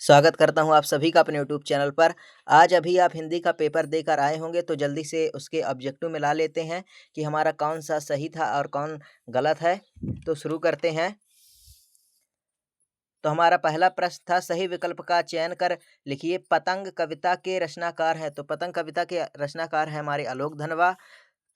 स्वागत करता हूँ आप सभी का अपने यूट्यूब चैनल पर। आज अभी आप हिंदी का पेपर देकर आए होंगे तो जल्दी से उसके ऑब्जेक्टिव मिला लेते हैं कि हमारा कौन-सा सही था और कौन गलत है। तो शुरू करते हैं। तो हमारा पहला प्रश्न था सही विकल्प का चयन कर लिखिए पतंग कविता के रचनाकार हैं। तो पतंग कविता के रचनाकार हैं हमारे आलोक धनवा।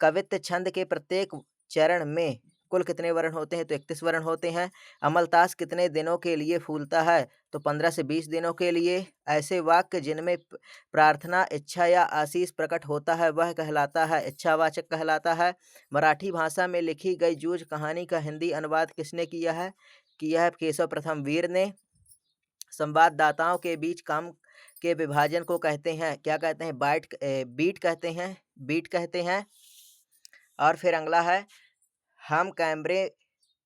कवित्त छंद के प्रत्येक चरण में कुल कितने वर्ण होते हैं? तो 31 वर्ण होते हैं। अमलतास कितने दिनों के लिए फूलता है? तो 15 से 20 दिनों के लिए। ऐसे वाक्य जिनमें प्रार्थना, इच्छा या आशीष प्रकट होता है वह कहलाता है इच्छावाचक कहलाता है। मराठी भाषा में लिखी गई जूझ कहानी का हिंदी अनुवाद किसने किया है? किया है केशव प्रथम वीर ने। संवाददाताओं के बीच काम के विभाजन को कहते हैं क्या कहते हैं? बीट कहते हैं, बीट कहते हैं। और फिर अगला है हम कैमरे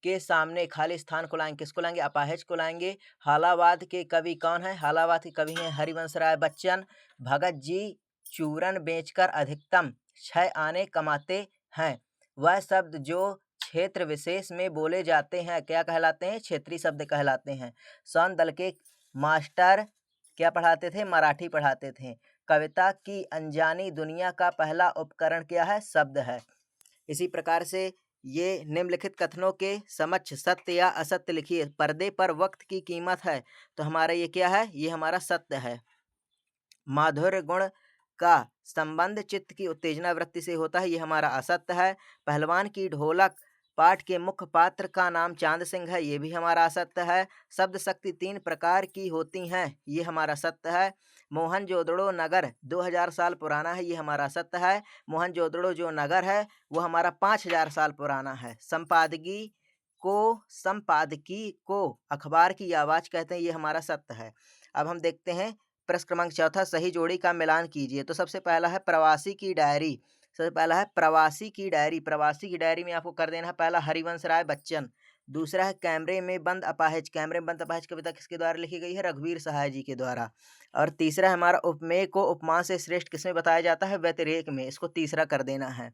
के सामने खाली स्थान को लाएंगे, किसको लाएंगे? अपाहिज को लाएंगे। हालावाद के कवि कौन है? हालावाद के कवि हैं हरिवंश राय बच्चन। भगत जी चूरन बेचकर अधिकतम 6 आने कमाते हैं। वह शब्द जो क्षेत्र विशेष में बोले जाते हैं क्या कहलाते हैं? क्षेत्रीय शब्द कहलाते हैं। सौन दल के मास्टर क्या पढ़ाते थे? मराठी पढ़ाते थे। कविता की अनजानी दुनिया का पहला उपकरण क्या है? शब्द है। इसी प्रकार से ये निम्नलिखित कथनों के समक्ष सत्य या असत्य लिखिए। पर्दे पर वक्त की कीमत है तो हमारा ये क्या है? ये हमारा सत्य है। माधुर्य गुण का संबंध चित्त की उत्तेजना वृत्ति से होता है, ये हमारा असत्य है। पहलवान की ढोलक पाठ के मुख्य पात्र का नाम चांद सिंह है, ये भी हमारा असत्य है। शब्द शक्ति 3 प्रकार की होती हैं, ये हमारा सत्य है। मोहनजोदड़ो नगर 2000 साल पुराना है, ये हमारा सत्य है। मोहनजोदड़ो जो नगर है वो हमारा 5000 साल पुराना है। संपादकी को अखबार की आवाज कहते हैं, ये हमारा सत्य है। अब हम देखते हैं प्रश्न क्रमांक चौथा सही जोड़ी का मिलान कीजिए। तो सबसे पहला है प्रवासी की डायरी। सबसे पहला है प्रवासी की डायरी। प्रवासी की डायरी में आपको कर देना है पहला हरिवंश राय बच्चन। दूसरा है कैमरे में बंद अपाहिज। कैमरे में बंद अपाहिज कविता किसके द्वारा लिखी गई है? रघुवीर सहाय जी के द्वारा। और तीसरा है हमारा उपमेय को उपमा से श्रेष्ठ किसमें बताया जाता है? व्यतिरेक में। इसको तीसरा कर देना है।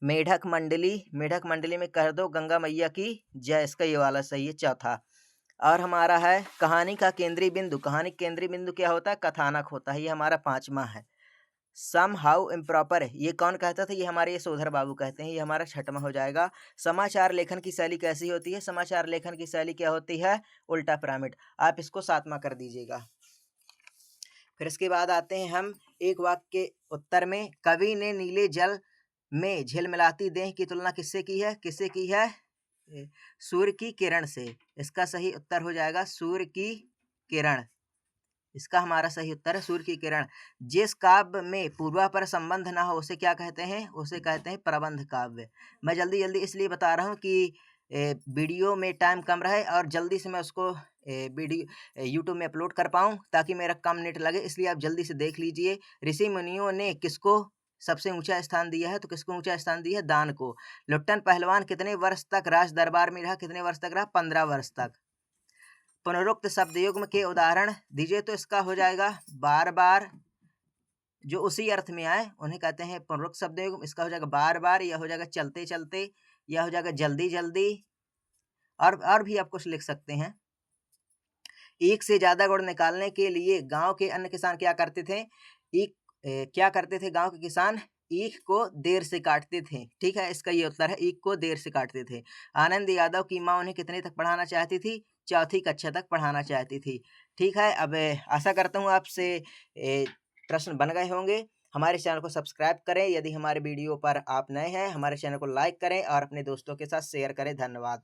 मेढक मंडली, मेढक मंडली में कर दो गंगा मैया की जय। इसका ये वाला सही है चौथा। और हमारा है कहानी का केंद्रीय बिंदु। कहानी केंद्रीय बिंदु क्या होता है? कथानक होता है, ये हमारा पांचवा है। सम हाउ इम्प्रॉपर, ये कौन कहता था? ये हमारे सोधर बाबू कहते हैं, ये हमारा छठवां हो जाएगा। समाचार लेखन की शैली कैसी होती है? समाचार लेखन की शैली क्या होती है? उल्टा पिरामिड। आप इसको सातवां कर दीजिएगा। फिर इसके बाद आते हैं हम एक वाक्य के उत्तर में। कवि ने नीले जल में झिलमिलाती देह की तुलना किससे की है? किससे की है? सूर्य की किरण से। इसका सही उत्तर हो जाएगा सूर्य की किरण। इसका हमारा सही उत्तर है सूर्य की किरण। जिस काव्य में पूर्वापर संबंध ना हो उसे क्या कहते हैं? उसे कहते हैं प्रबंध काव्य। मैं जल्दी जल्दी इसलिए बता रहा हूँ कि वीडियो में टाइम कम रहे और जल्दी से मैं उसको वीडियो यूट्यूब में अपलोड कर पाऊँ ताकि मेरा कम नेट लगे, इसलिए आप जल्दी से देख लीजिए। ऋषि मुनियों ने किसको सबसे ऊंचा स्थान दिया है? तो किसको ऊंचा स्थान दिया है? दान को। लुट्टन पहलवान कितने वर्ष तक राज दरबार में रहा? कितने वर्ष तक रहा? 15 वर्ष तक। पुनरुक्त शब्द युग्म के उदाहरण दीजिए। तो इसका हो जाएगा बार बार, जो उसी अर्थ में आए उन्हें कहते हैं पुनरुक्त शब्द युग्म। इसका हो जाएगा बार बार, या हो जाएगा चलते चलते, या हो जाएगा जल्दी जल्दी। और भी आप कुछ लिख सकते हैं। एक से ज्यादा गुण निकालने के लिए गांव के अन्य किसान क्या करते थे? क्या करते थे गांव के किसान? ईख को देर से काटते थे। ठीक है, इसका ये उत्तर है, ईख को देर से काटते थे। आनंद यादव की माँ उन्हें कितने तक पढ़ाना चाहती थी? चौथी कक्षा तक पढ़ाना चाहती थी। ठीक है, अब आशा करता हूँ आपसे प्रश्न बन गए होंगे। हमारे चैनल को सब्सक्राइब करें यदि हमारे वीडियो पर आप नए हैं। हमारे चैनल को लाइक करें और अपने दोस्तों के साथ शेयर करें। धन्यवाद।